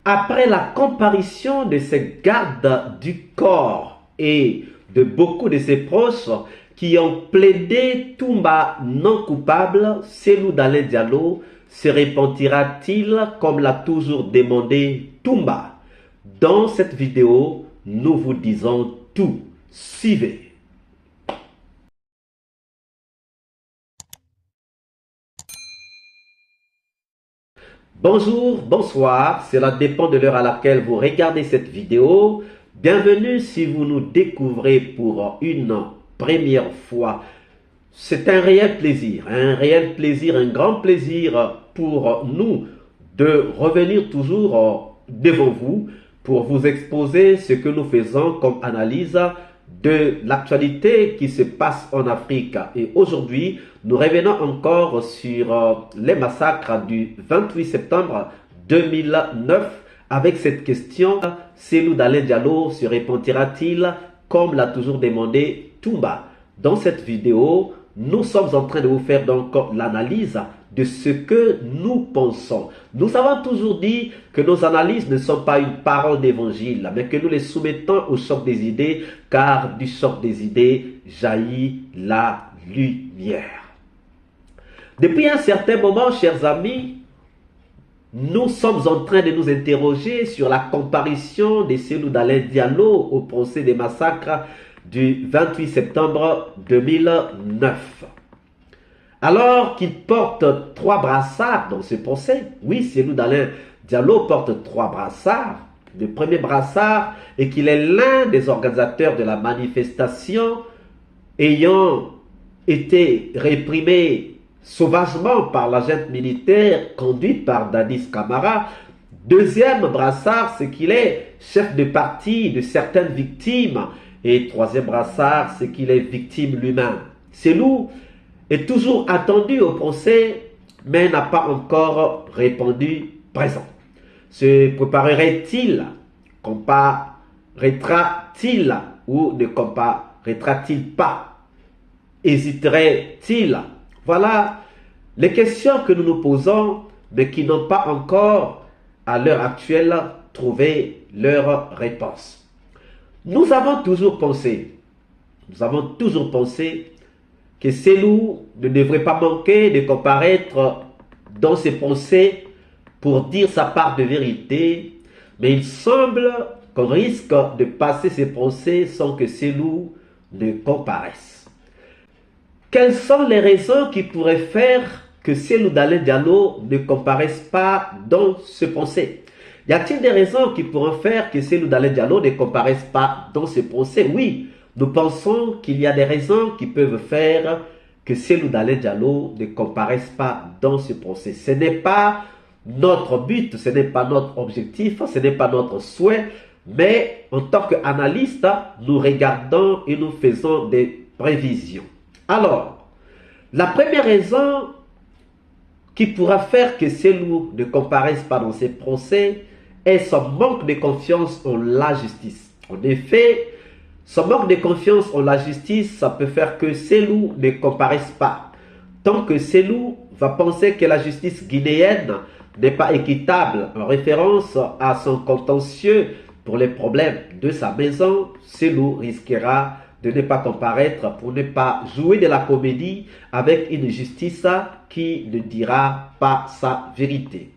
Après la comparution de ses gardes du corps et de beaucoup de ses proches qui ont plaidé Toumba non coupable, Cellou Dalein Diallo se repentira-t-il comme l'a toujours demandé Toumba? Dans cette vidéo, nous vous disons tout. Suivez. Bonjour, bonsoir, cela dépend de l'heure à laquelle vous regardez cette vidéo. Bienvenue si vous nous découvrez pour une première fois. C'est un réel plaisir, un grand plaisir pour nous de revenir toujours devant vous pour vous exposer ce que nous faisons comme analyse de l'actualité qui se passe en Afrique. Et aujourd'hui, nous revenons encore sur les massacres du 28 septembre 2009 avec cette question: Cellou Dalein Diallo se repentira-t-il comme l'a toujours demandé Toumba? Dans cette vidéo, nous sommes en train de vous faire donc l'analyse de ce que nous pensons. Nous avons toujours dit que nos analyses ne sont pas une parole d'évangile, mais que nous les soumettons au choc des idées, car du choc des idées jaillit la lumière. Depuis un certain moment, chers amis, nous sommes en train de nous interroger sur la comparution de Cellou Dalein Diallo au procès des massacres du 28 septembre 2009. Alors qu'il porte 3 brassards dans ce procès, oui, Cellou Dalein Diallo porte 3 brassards. Le premier brassard est qu'il est l'un des organisateurs de la manifestation ayant été réprimé sauvagement par la junte militaire conduite par Dadis Camara. Deuxième brassard, c'est qu'il est chef de parti de certaines victimes. Et troisième brassard, c'est qu'il est victime lui-même. Cellou est toujours attendu au procès, mais n'a pas encore répondu présent. Se préparerait-il? Comparaîtra-t-il ou ne comparaîtra-t-il pas? Hésiterait-il? Voilà les questions que nous nous posons, mais qui n'ont pas encore, à l'heure actuelle, trouvé leur réponse. Nous avons toujours pensé que Cellou ne devrait pas manquer de comparaître dans ces procès pour dire sa part de vérité, mais il semble qu'on risque de passer ces procès sans que Cellou ne comparaisse. Quelles sont les raisons qui pourraient faire que Cellou Dalein Diallo ne comparaisse pas dans ce procès? Y a-t-il des raisons qui pourront faire que Cellou Dalein Diallo ne comparaisse pas dans ce procès? Oui, nous pensons qu'il y a des raisons qui peuvent faire que Cellou Dalein Diallo ne comparaisse pas dans ce procès. Ce n'est pas notre but, ce n'est pas notre objectif, ce n'est pas notre souhait, mais en tant qu'analystes, nous regardons et nous faisons des prévisions. Alors, la première raison qui pourra faire que Cellou ne comparaisse pas dans ces procès est son manque de confiance en la justice. En effet, son manque de confiance en la justice, ça peut faire que Cellou ne comparaisse pas. Tant que Cellou va penser que la justice guinéenne n'est pas équitable en référence à son contentieux pour les problèmes de sa maison, Cellou risquera de ne pas comparaître pour ne pas jouer de la comédie avec une justice qui ne dira pas sa vérité.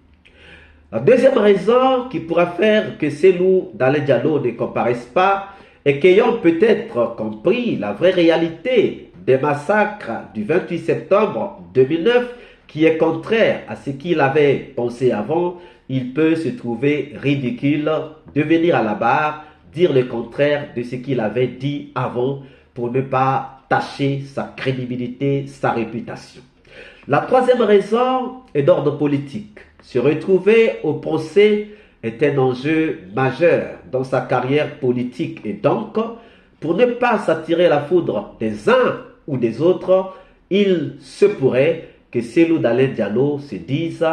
La deuxième raison qui pourra faire que Cellou Dalein Diallo ne comparaisse pas est qu'ayant peut-être compris la vraie réalité des massacres du 28 septembre 2009, qui est contraire à ce qu'il avait pensé avant, il peut se trouver ridicule de venir à la barre dire le contraire de ce qu'il avait dit avant pour ne pas tacher sa crédibilité, sa réputation. La troisième raison est d'ordre politique. Se retrouver au procès est un enjeu majeur dans sa carrière politique et donc, pour ne pas s'attirer la foudre des uns ou des autres, il se pourrait que Cellou Dalein Diallo se dise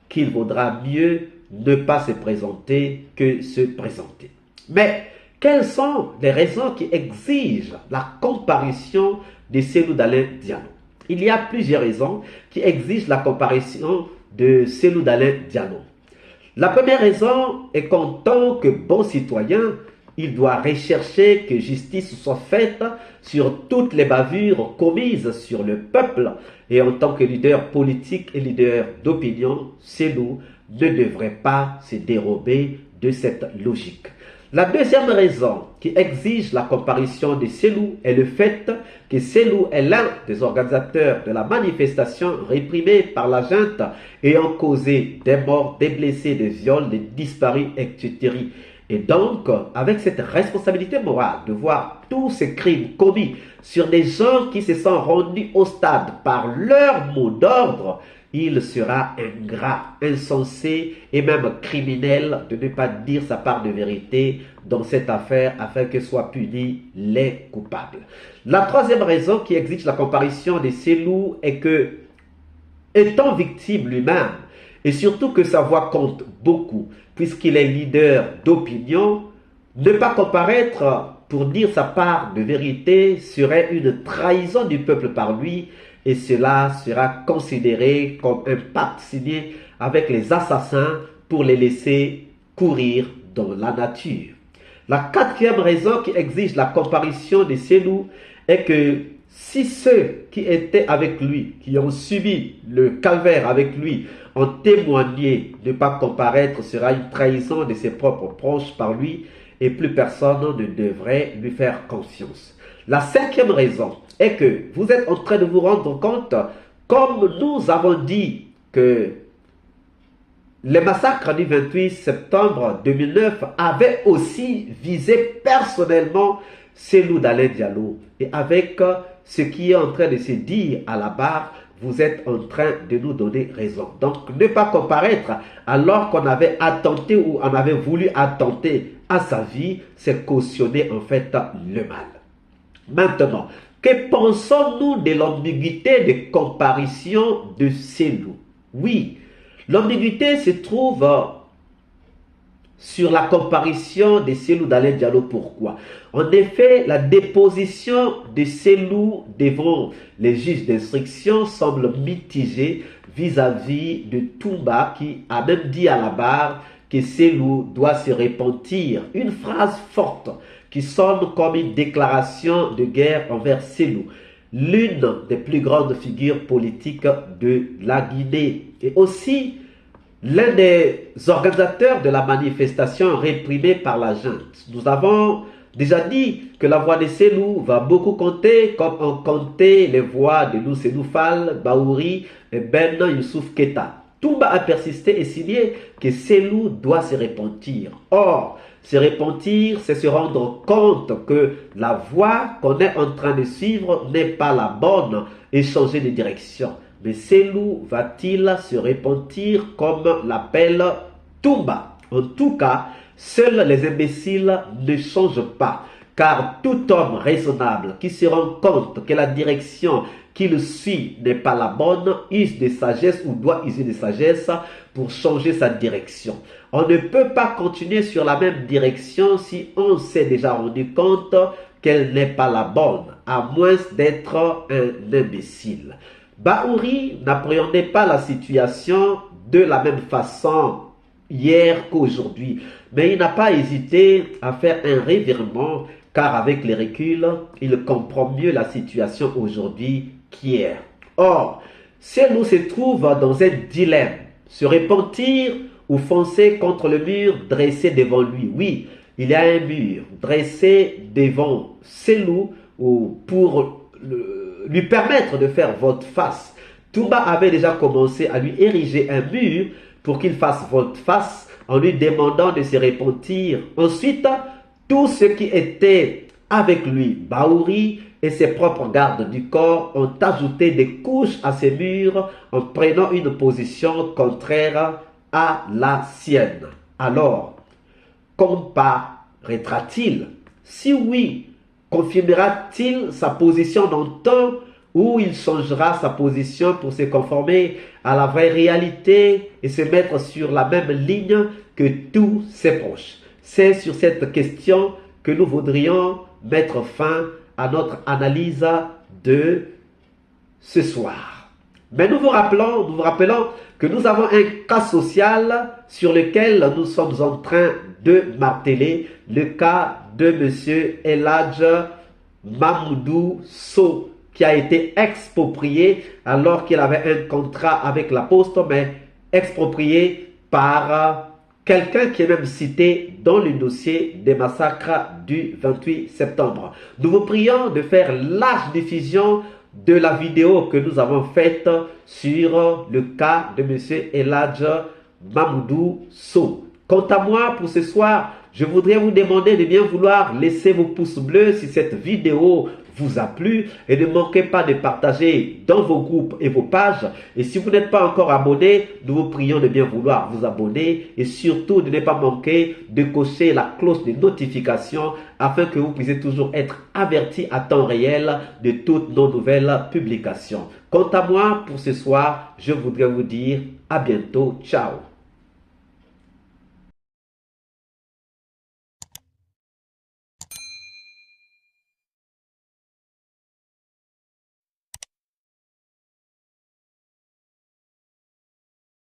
qu'il vaudra mieux ne pas se présenter que se présenter. Mais quelles sont les raisons qui exigent la comparution de Cellou Dalein Diallo? Il y a plusieurs raisons qui exigent la comparution de Cellou Dalein Diallo. La première raison est qu'en tant que bon citoyen, il doit rechercher que justice soit faite sur toutes les bavures commises sur le peuple. Et en tant que leader politique et leader d'opinion, Cellou ne devrait pas se dérober de cette logique. La deuxième raison qui exige la comparution de Cellou est le fait que Cellou est l'un des organisateurs de la manifestation réprimée par la junte ayant causé des morts, des blessés, des viols, des disparus, etc. Et donc, avec cette responsabilité morale de voir tous ces crimes commis sur des gens qui se sont rendus au stade par leur mot d'ordre, il sera ingrat, insensé et même criminel de ne pas dire sa part de vérité dans cette affaire afin que soient punis les coupables. La troisième raison qui exige la comparution de Cellou est que, étant victime lui-même, et surtout que sa voix compte beaucoup, puisqu'il est leader d'opinion, ne pas comparaître pour dire sa part de vérité serait une trahison du peuple par lui, et cela sera considéré comme un pacte signé avec les assassins pour les laisser courir dans la nature. La quatrième raison qui exige la comparution de Cellou est que si ceux qui étaient avec lui, qui ont subi le calvaire avec lui, ont témoigné de ne pas comparaître, sera une trahison de ses propres proches par lui et plus personne ne devrait lui faire confiance. La cinquième raison est que vous êtes en train de vous rendre compte, comme nous avons dit que les massacres du 28 septembre 2009 avaient aussi visé personnellement Cellou Dalein Diallo. Et avec ce qui est en train de se dire à la barre, vous êtes en train de nous donner raison. Donc, ne pas comparaître alors qu'on avait attenté ou on avait voulu attenter à sa vie, c'est cautionner en fait le mal. Maintenant, que pensons-nous de l'ambiguïté de comparution de Cellou? Oui, l'ambiguïté se trouve sur la comparution de Cellou Dalein Diallo. Pourquoi? En effet, la déposition de Cellou devant les juges d'instruction semble mitigée vis-à-vis de Toumba qui a même dit à la barre que Cellou doit se repentir. Une phrase forte qui sonne comme une déclaration de guerre envers Cellou, l'une des plus grandes figures politiques de la Guinée. Et aussi l'un des organisateurs de la manifestation réprimée par la junte. Nous avons déjà dit que la voix de Cellou va beaucoup compter, comme ont compté les voix de Nousseinou Fall, Baouri et Ben Youssouf Keita. Toumba a persisté et signé que Cellou doit se repentir. Or, se repentir, c'est se rendre compte que la voie qu'on est en train de suivre n'est pas la bonne et changer de direction. Mais Cellou va-t-il se repentir comme l'appelle Toumba? En tout cas, seuls les imbéciles ne changent pas, car tout homme raisonnable qui se rend compte que la direction qu'il suit n'est pas la bonne, use de sagesse ou doit user de sagesse pour changer sa direction. On ne peut pas continuer sur la même direction si on s'est déjà rendu compte qu'elle n'est pas la bonne, à moins d'être un imbécile. Baouri n'appréhendait pas la situation de la même façon hier qu'aujourd'hui, mais il n'a pas hésité à faire un revirement car avec les reculs, il comprend mieux la situation aujourd'hui qu'hier. Or, Cellou se trouve dans un dilemme, se repentir ou foncer contre le mur dressé devant lui. Oui, il y a un mur dressé devant Cellou pour lui permettre de faire volte-face. Toumba avait déjà commencé à lui ériger un mur pour qu'il fasse volte-face en lui demandant de se repentir. Ensuite, tous ceux qui étaient avec lui, Baouri et ses propres gardes du corps, ont ajouté des couches à ces murs en prenant une position contraire à la sienne. Alors, comparaîtra-t-il? Si oui, confirmera-t-il sa position dans le temps ou il changera sa position pour se conformer à la vraie réalité et se mettre sur la même ligne que tous ses proches? C'est sur cette question que nous voudrions mettre fin à notre analyse de ce soir. Mais nous vous rappelons que nous avons un cas social sur lequel nous sommes en train de marteler, le cas de M. Eladj Mamoudou So, qui a été exproprié alors qu'il avait un contrat avec la Poste, mais exproprié par quelqu'un qui est même cité dans le dossier des massacres du 28 septembre. Nous vous prions de faire large diffusion de la vidéo que nous avons faite sur le cas de M. Eladj Mamoudou So. Quant à moi, pour ce soir, je voudrais vous demander de bien vouloir laisser vos pouces bleus si cette vidéo vous a plu et ne manquez pas de partager dans vos groupes et vos pages. Et si vous n'êtes pas encore abonné, nous vous prions de bien vouloir vous abonner et surtout de ne pas manquer de cocher la cloche de notification afin que vous puissiez toujours être averti à temps réel de toutes nos nouvelles publications. Quant à moi, pour ce soir, je voudrais vous dire à bientôt. Ciao.